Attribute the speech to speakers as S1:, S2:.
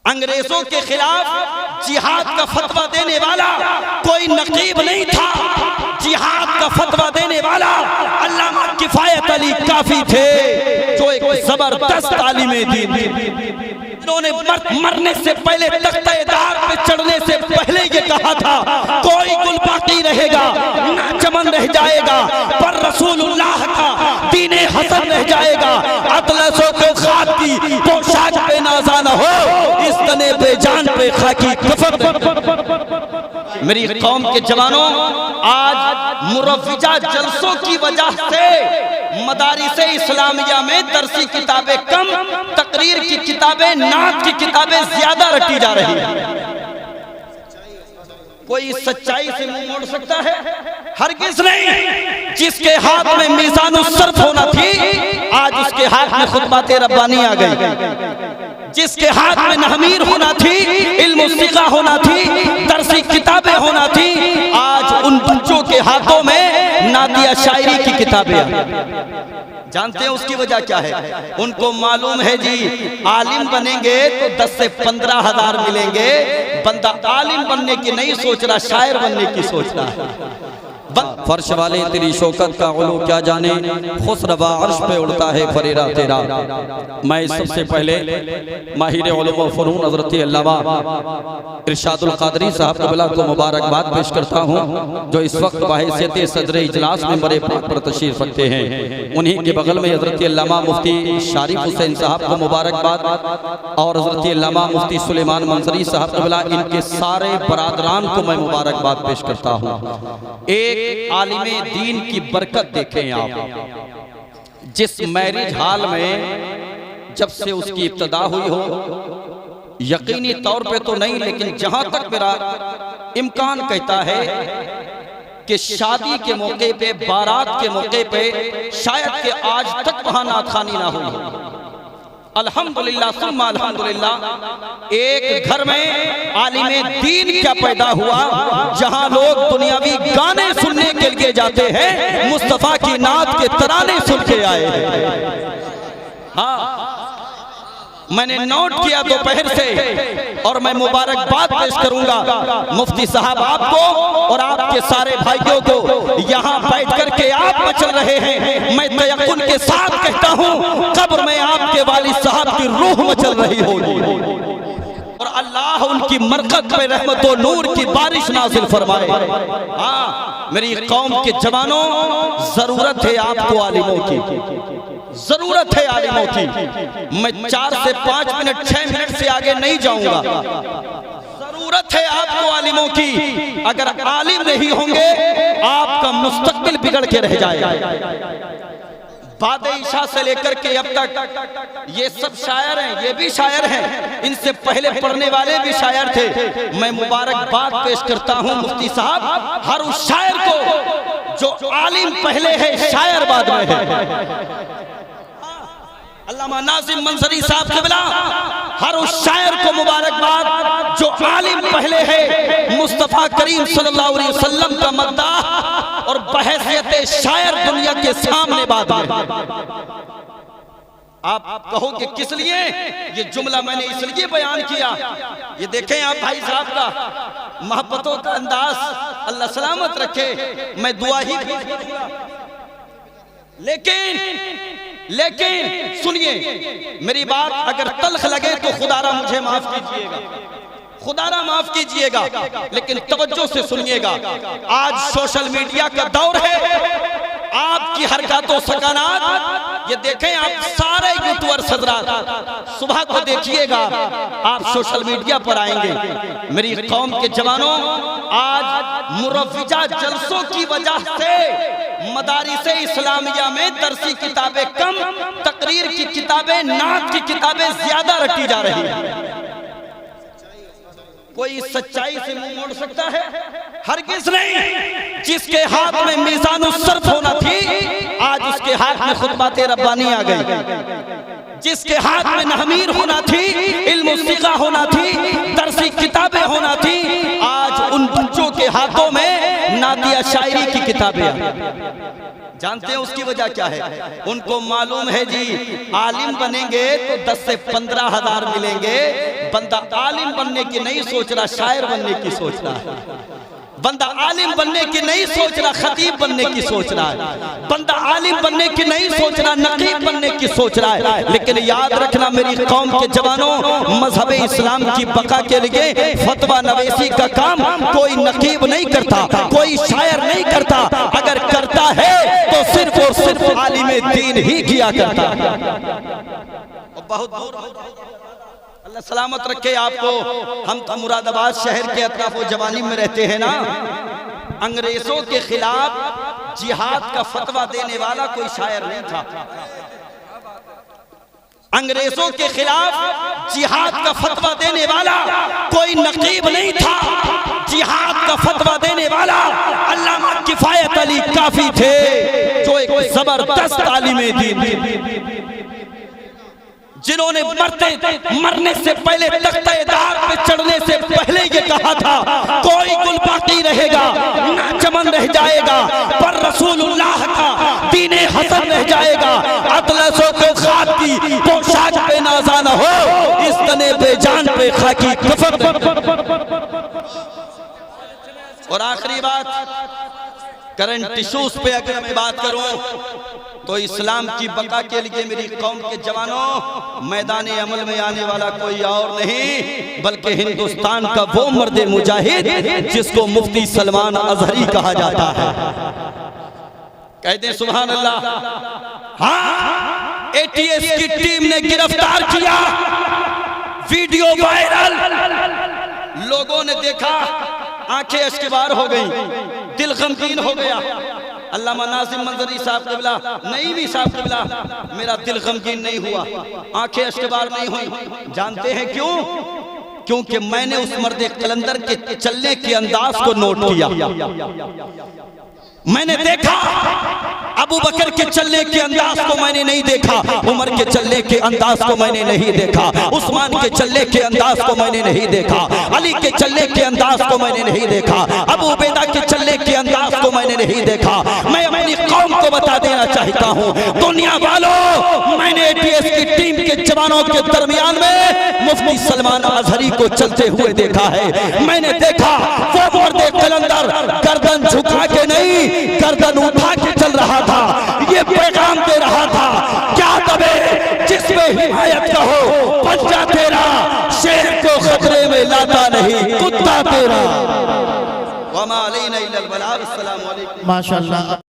S1: अंग्रेजों के खिलाफ जिहाद का फतवा देने वाला कोई नकीब नहीं था। जिहाद का फतवा देने वाला अल्लामा किफायत अली काफी थे, जो एक जबरदस्त आलिमे दीन थे। इन्होंने मरने से पहले तख्ते-ए-दार पे चढ़ने से पहले ये कहा था, कोई गुल बाकी रहेगा ना चमन रह जाएगा, पर रसूलुल्लाह का दीने हसन रह जाएगा। अतलसों को खाक की पोशाक पे नाज़ा न हो, इस तने पे जान पे खाकी कफन। मेरी कौम के जवानों, आज मुरव्विजा जलसों की वजह से मदारिसे इस्लामिया में दरसी किताबें कम, तकरीर की किताबें, नात की किताबें ज्यादा रटी जा रही हैं। कोई सच्चाई से मुंह मोड़ सकता है? हरगिज़ नहीं। जिसके हाथ में मीज़ानुस सर्फ होना थी, आज उसके हाथ में खुतबाते रब्बानी आ गई। जिसके हाथ में नहमीर होना थी, इल्म सिका होना थी, दरसी किताबें होना थी, आज उन बच्चों के हाथों में नादिया शायरी की किताबें। जानते हैं उसकी वजह क्या है? उनको मालूम है जी, आलिम बनेंगे तो 10 से 15 हजार मिलेंगे। बंदा आलिम बनने की नहीं सोच रहा, शायर बनने की सोच रहा है।
S2: फर्श वाले तेरी शौकत का उलू क्या जाने, खुसरवा अर्श पे उड़ता है फरेरा तेरा। मैं सबसे पहले माहिर उलूम व फ़नून हज़रत अल्लामा इरशादुल क़ादरी साहब क़िबला को मुबारकबाद पेश करता हूँ, जो इस वक्त बहैसियत सदर इजलास में बड़े पर तशरीफ़ रखते हैं। उन्हीं के बगल में हज़रत अल्लामा मुफ्ती शारिफ हुसैन साहब को मुबारकबाद, और हज़रत अल्लामा मुफ्ती सुलेमान मंसरी साहब क़िबला, इनके सारे बरादरान को मैं मुबारकबाद पेश करता हूँ। एक आलिमे दीन की बरकत देखें आप, जिस मैरिज हाल में जब से उसकी इब्तिदा हुई हो, यकीनी तौर पे तो नहीं, लेकिन जहां तक मेरा इम्कान कहता है कि शादी के मौके पे, बारात के मौके पे, शायद कि आज तक वहां नाथखानी ना हुई। अल्हम्दुलिल्लाह सुम्मा अल्हम्दुलिल्लाह, एक घर में आलिमे दीन क्या पैदा हुआ, जहां लोग दुनियावी गाने सुनने के लिए जाते हैं, मुस्तफा की नात के तराने सुन के आए। हाँ, मैंने नोट किया दोपहर से, और मैं मुबारकबाद पेश करूंगा मुफ्ती साहब आपको और आपके सारे भाइयों को। यहाँ बैठ कर के आप मचल रहे हैं, मैं तयक्कुन के साथ कहता हूँ, कब्र में आपके वालिद साहब की रूह मचल रही होगी, और अल्लाह उनकी मरकत पे रहमत और नूर की बारिश नाज़िल फरमाए। हाँ, मेरी कौम के जवानों, जरूरत है आपको आलिमों की, जरूरत है आलिमों की। मैं 4 से 5 मिनट 6 मिनट से आगे नहीं जाऊंगा। जरूरत है आपको आलिमों की। अगर आलिम नहीं होंगे, आपका मुस्तकबिल बिगड़ के रह जाएगा। बाद ईशा से लेकर के अब तक ये सब शायर हैं, ये भी शायर हैं, इनसे पहले पढ़ने वाले भी शायर थे। मैं मुबारकबाद पेश करता हूँ मुफ्ती साहब हर उस शायर को जो आलिम पहले है, शायर बाद में है। अल्लामा नाज़िम मंसरी साहब क़िबला, हर उस शायर को मुबारकबाद जो आलिम पहले है, मुस्तफ़ा करीम सल्लल्लाहु अलैहि वसल्लम का मद्दाह और बहैसियत शायर दुनिया के सामने बात है। आप कहोगे किस लिए ये जुमला मैंने इसलिए बयान किया? ये देखें आप भाई साहब का मोहब्बतों का अंदाज, अल्लाह सलामत रखे। मैं दुआ ही लेकिन सुनिए मेरी बात, अगर तल्ख लगे तो खुदारा मुझे माफ कीजिएगा, खुदारा माफ कीजिएगा, लेकिन तवज्जो से सुनिएगा। आज सोशल मीडिया का दौर है, आपकी हरकतों सकानात ये देखें आप सारे यूट्यूबर हज़रात, सुबह को देखिएगा आप सोशल मीडिया पर आएंगे। मेरी कौम के जवानों, आज मुरव्विजा जलसों की वजह से मदारिसे इस्लामिया में दरसी किताबें कम, तकरीर की किताबें, नात की किताबें ज्यादा रटी जा रही हैं। कोई सच्चाई से मुंह मोड़ सकता है? हरगिज़ नहीं। जिसके हाथ में मीज़ानुस सर्फ होना थी, आज उसके हाथ में खुतबाते रब्बानी आ गई। जिसके हाथ में नहमीर होना थी, इल्म सिका होना थी, दरसी किताबें होना थी, आज उन बच्चों के हाथों में नादिया शायरी की किताबें।
S1: जानते हैं उसकी वजह क्या है? उनको मालूम है जी आलिम बनेंगे तो 10 से 15 हजार मिलेंगे। बंदा आलिम बनने की नहीं सोच रहा, शायर बनने की सोच रहा है। बंदा आलिम बनने की नहीं सोच रहा, खतीब बनने की सोच रहा है। बंदा आलिम बनने की नहीं सोच रहा, नकीब बनने की सोच रहा है। लेकिन याद रखना मेरी कौम के जवानों, मजहब इस्लाम की बका के लिए फतवा नवेसी का काम कोई नकीब नहीं करता, कोई शायर नहीं करता। अगर करता है तो सिर्फ और सिर्फ आलिम दीन ही किया करता। बहुत अल्लाह सलामत रखे आपको। हम तो मुरादाबाद शहर के अतराफ जवानी में रहते हैं ना। अंग्रेजों के खिलाफ जिहाद का फतवा देने वाला कोई शायर नहीं था। अंग्रेजों के खिलाफ जिहाद का फतवा देने वाला कोई नकीब नहीं था। जिहाद का फतवा देने वाला अल्लामा किफायत अली काफी थे, जो एक जबरदस्त आलिम दीन, जिन्होंने मरने से पहले तख्ते-ए-दार पे चढ़ने से पहले ये कहा था कोई गुल बाकी रहेगा ना चमन रह जाएगा, पर रसूलुल्लाह का दीने हसन रह जाएगा। अतलसों को खाक की पोशाक पे नाज़ा न हो, इस तने पे जान पे खाकी कफन। और आखिरी बात, करंट इशूज पे अगर मैं बात करूं तो इस्लाम की बका के लिए मेरी कौम के जवानों, मैदान अमल में आने वाला कोई और नहीं बल्कि हिंदुस्तान का वो मर्द मुजाहिद जिसको मुफ्ती सलमान अजहरी कहा जाता है। कहते हैं सुभान अल्लाह। हाँ, एटीएस की टीम ने गिरफ्तार किया, वीडियो वायरल, लोगों ने देखा, आंखें अश्कबार हो गई, दिल गमगीन हो गया। अल्लामा नाज़िम मंजरी साहब क़िबला, नईमी साहब क़िबला, मेरा दिल गमगीन नहीं हुआ, आंखें अश्कबार नहीं हुई। जानते हैं क्यों? क्योंकि मैंने उस मर्द कलंदर के चलने के अंदाज को नोट किया। मैंने देखा अबू बकर के चलने के अंदाज को मैंने नहीं देखा, उमर के चलने के अंदाज को मैंने नहीं देखा, उस्मान के चलने के अंदाज को मैंने नहीं देखा, अली के चलने के अंदाज को मैंने नहीं देखा, अबू उबैदा के चलने के अंदाज को मैंने नहीं देखा। मैं अपनी कौम को बता देना चाहता हूँ, दुनिया वालों, मैंने एटीएस की टीम के जवानों के दरमियान में मुफ्ती सलमान अजहरी को चलते हुए देखा है। मैंने देखा वो मर्द कलंदर गर्दन झुका के नहीं, गर्दन उठा के चल रहा था। ये पैगाम दे रहा था, क्या दबे जिसमें हिमायत का हो, पंजा तेरा शेर को खतरे में लाता नहीं, कुत्ता तेरा। वमा अलैना इल्लल बलाग। अस्सलामु अलैकुम।
S3: माशाअल्लाह।